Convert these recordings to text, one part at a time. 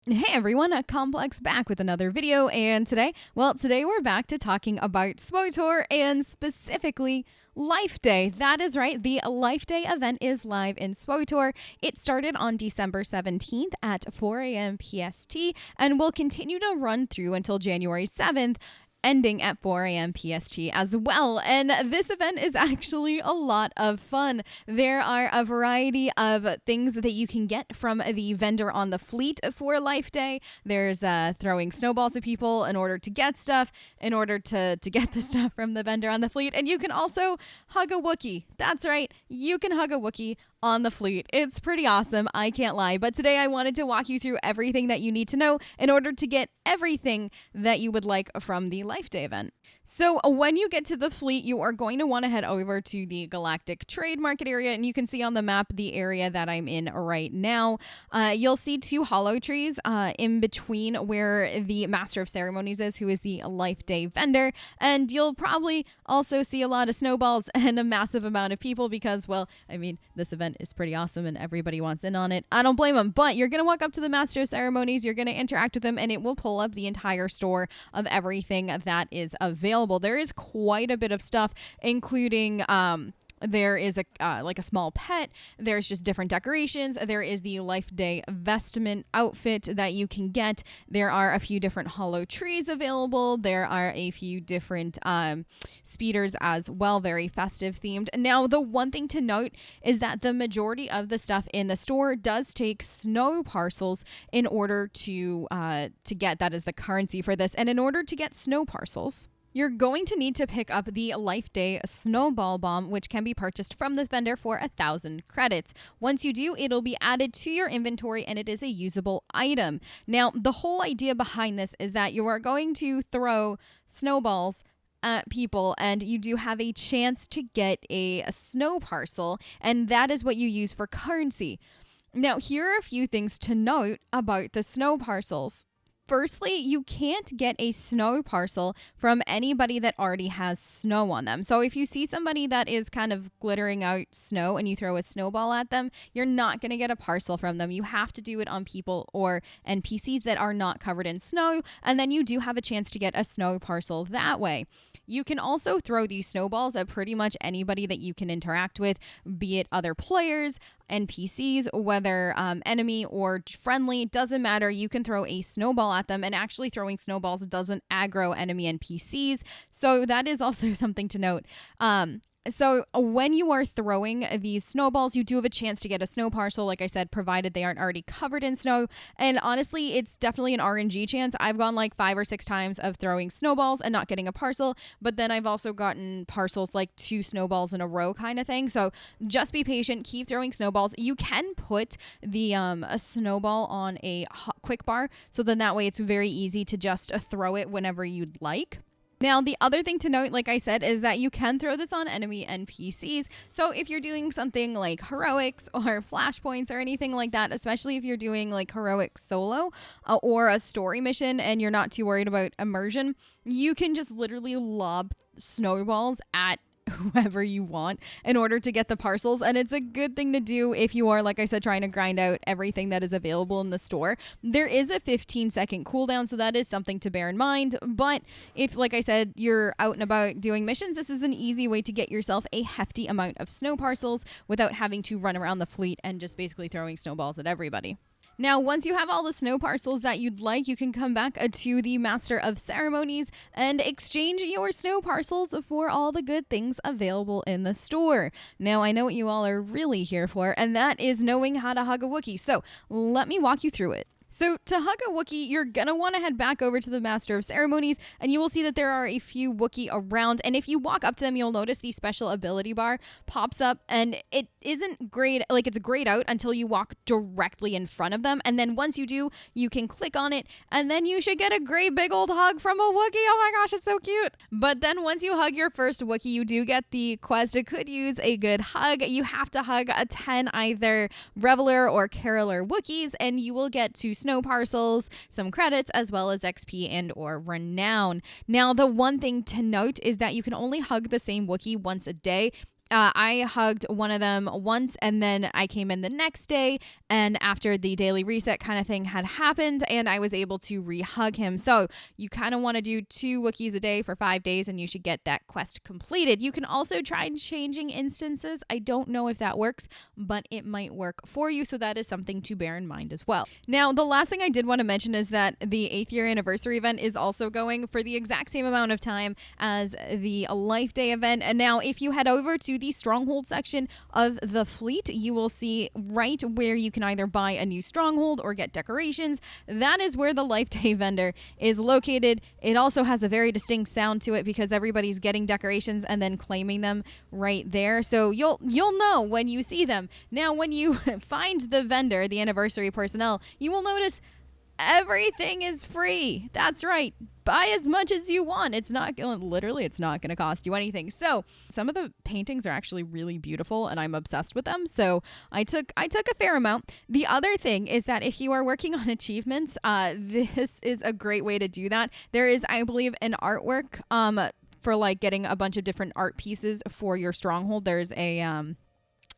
Hey everyone, Complex back with another video, and today we're back to talking about SWTOR and specifically Life Day. That is right, the Life Day event is live in SWTOR. It started on December 17th at 4 a.m. PST and will continue to run through until January 7th. Ending at 4 a.m. PST as well. And this event is actually a lot of fun. There are a variety of things that you can get from the vendor on the fleet for Life Day. There's throwing snowballs at people in order to get stuff, in order to get the stuff from the vendor on the fleet. And you can also hug a Wookiee. That's right, you can hug a Wookiee on the fleet. It's pretty awesome, I can't lie. But today I wanted to walk you through everything that you need to know in order to get everything that you would like from the Life Day event. So when you get to the fleet, you are going to want to head over to the Galactic Trade Market area, and you can see on the map the area that I'm in right now. You'll see two hollow trees in between where the Master of Ceremonies is, who is the Life Day vendor, and you'll probably also see a lot of snowballs and a massive amount of people because, well, I mean, this event is pretty awesome and everybody wants in on it. I don't blame them, but you're going to walk up to the Master of Ceremonies, you're going to interact with them, and it will pull up the entire store of everything that is available. There is quite a bit of stuff, including there is like a small pet. There's just different decorations. There is the Life Day vestment outfit that you can get. There are a few different hollow trees available. There are a few different speeders as well, very festive themed. Now, the one thing to note is that the majority of the stuff in the store does take snow parcels in order to get, that is the currency for this. And in order to get snow parcels, you're going to need to pick up the Life Day Snowball Bomb, which can be purchased from this vendor for 1,000 credits. Once you do, it'll be added to your inventory and it is a usable item. Now, the whole idea behind this is that you are going to throw snowballs at people and you do have a chance to get a snow parcel, and that is what you use for currency. Now, here are a few things to note about the snow parcels. Firstly, you can't get a snow parcel from anybody that already has snow on them. So if you see somebody that is kind of glittering out snow and you throw a snowball at them, you're not going to get a parcel from them. You have to do it on people or NPCs that are not covered in snow, and then you do have a chance to get a snow parcel that way. You can also throw these snowballs at pretty much anybody that you can interact with, be it other players, NPCs, whether enemy or friendly, doesn't matter. You can throw a snowball at them, and actually throwing snowballs doesn't aggro enemy NPCs. So that is also something to note. So when you are throwing these snowballs, you do have a chance to get a snow parcel, like I said, provided they aren't already covered in snow. And honestly, it's definitely an RNG chance. I've gone like 5 or 6 times of throwing snowballs and not getting a parcel, but then I've also gotten parcels like 2 snowballs in a row kind of thing. So just be patient, keep throwing snowballs. You can put the a snowball on a quick bar, so then that way it's very easy to just throw it whenever you'd like. Now, the other thing to note, like I said, is that you can throw this on enemy NPCs. So if you're doing something like heroics or flashpoints or anything like that, especially if you're doing like heroic solo or a story mission and you're not too worried about immersion, you can just literally lob snowballs at whoever you want in order to get the parcels. And it's a good thing to do if you are, like I said, trying to grind out everything that is available in the store. There is a 15-second cooldown, so that is something to bear in mind. But if, like I said, you're out and about doing missions, this is an easy way to get yourself a hefty amount of snow parcels without having to run around the fleet and just basically throwing snowballs at everybody. Now, once you have all the snow parcels that you'd like, you can come back to the Master of Ceremonies and exchange your snow parcels for all the good things available in the store. Now, I know what you all are really here for, and that is knowing how to hug a Wookiee. So let me walk you through it. So to hug a Wookiee, you're going to want to head back over to the Master of Ceremonies, and you will see that there are a few Wookiee around. And if you walk up to them, you'll notice the special ability bar pops up, and it isn't grayed, like it's grayed out until you walk directly in front of them. And then once you do, you can click on it, and then you should get a great big old hug from a Wookiee. Oh my gosh, it's so cute. But then once you hug your first Wookiee, you do get the quest. It could use a good hug. You have to hug 10 either Reveler or Caroler Wookiees, and you will get to snow parcels, some credits, as well as XP and or renown. Now, the one thing to note is that you can only hug the same Wookiee once a day. I hugged one of them once, and then I came in the next day, and after the daily reset kind of thing had happened, and I was able to re-hug him. So you kind of want to do 2 Wookiees a day for 5 days, and you should get that quest completed. You can also try changing instances. I don't know if that works, but it might work for you, so that is something to bear in mind as well. Now, the last thing I did want to mention is that the 8th year anniversary event is also going for the exact same amount of time as the Life Day event. And now, if you head over to the Stronghold section of the fleet, you will see right where you can either buy a new Stronghold or get decorations. That is where the Life Day vendor is located. It also has a very distinct sound to it because everybody's getting decorations and then claiming them right there. So you'll know when you see them. Now, when you find the vendor, the anniversary personnel, you will notice everything is free. That's right. Buy as much as you want. It's not going to cost you anything. So some of the paintings are actually really beautiful, and I'm obsessed with them. So I took a fair amount. The other thing is that if you are working on achievements, this is a great way to do that. There is, I believe, an artwork for like getting a bunch of different art pieces for your stronghold. There's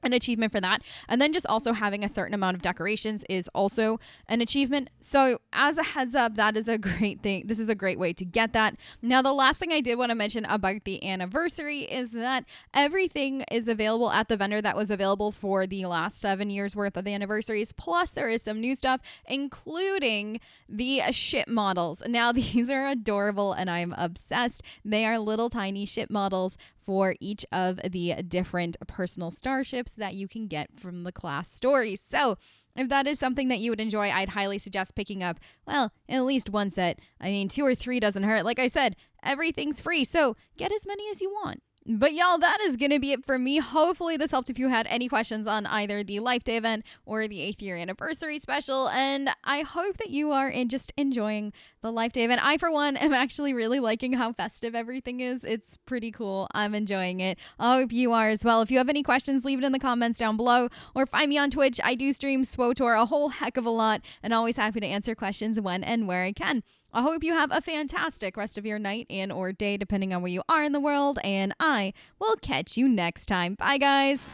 an achievement for that. And then just also having a certain amount of decorations is also an achievement. So as a heads up, that is a great thing. This is a great way to get that. Now, the last thing I did want to mention about the anniversary is that everything is available at the vendor that was available for the last 7 years worth of the anniversaries. Plus, there is some new stuff, including the ship models. Now, these are adorable and I'm obsessed. They are little tiny ship models for each of the different personal starships that you can get from the class stories. So if that is something that you would enjoy, I'd highly suggest picking up, well, at least one set. I mean, 2 or 3 doesn't hurt. Like I said, everything's free, so get as many as you want. But y'all, that is going to be it for me. Hopefully this helped if you had any questions on either the Life Day event or the 8th year anniversary special. And I hope that you are just enjoying the Life Day event. I, for one, am actually really liking how festive everything is. It's pretty cool. I'm enjoying it. I hope you are as well. If you have any questions, leave it in the comments down below or find me on Twitch. I do stream SWTOR a whole heck of a lot and always happy to answer questions when and where I can. I hope you have a fantastic rest of your night and or day, depending on where you are in the world, and I will catch you next time. Bye, guys.